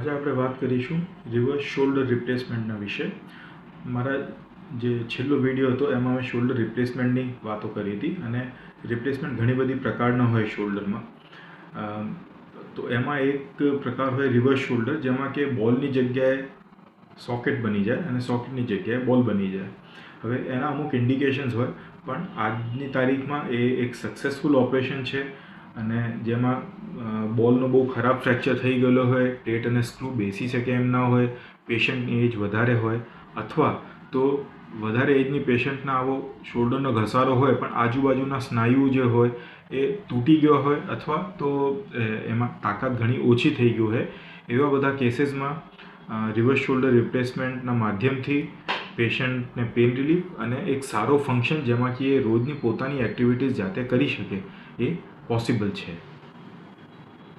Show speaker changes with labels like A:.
A: આજે આપણે વાત કરીશું રિવર્સ શોલ્ડર રિપ્લેસમેન્ટના વિશે. મારા જે છેલ્લો વિડીયો હતો એમાં મેં શોલ્ડર રિપ્લેસમેન્ટની વાતો કરી હતી અને રિપ્લેસમેન્ટ ઘણી બધી પ્રકારના હોય શોલ્ડરમાં. તો એમાં એક પ્રકાર હોય રિવર્સ શોલ્ડર, જેમાં કે બોલની જગ્યાએ સોકેટ બની જાય અને સોકેટની જગ્યાએ બોલ બની જાય. હવે એના અમુક ઇન્ડિકેશન્સ હોય, પણ આજની તારીખમાં એ એક સક્સેસફુલ ઓપરેશન છે અને જેમાં બોલનો બહુ ખરાબ ફ્રેક્ચર થઈ ગયેલો હોય, ટેટ અને સ્ક્રૂ બેસી શકે એમ ના હોય, પેશન્ટની એજ વધારે હોય, અથવા તો વધારે એજની પેશન્ટના આવો શોલ્ડરનો ઘસારો હોય પણ આજુબાજુના સ્નાયુ જે હોય એ તૂટી ગયો હોય, અથવા તો એમાં તાકાત ઘણી ઓછી થઈ ગઈ હોય, એવા બધા કેસીસમાં રિવર્સ શોલ્ડર રિપ્લેસમેન્ટના માધ્યમથી પેશન્ટને પેઇન રિલીફ અને એક સારો ફંક્શન, જેમાંથી એ રોજની પોતાની એક્ટિવિટીઝ જાતે કરી શકે, એ પોસિબલ છે.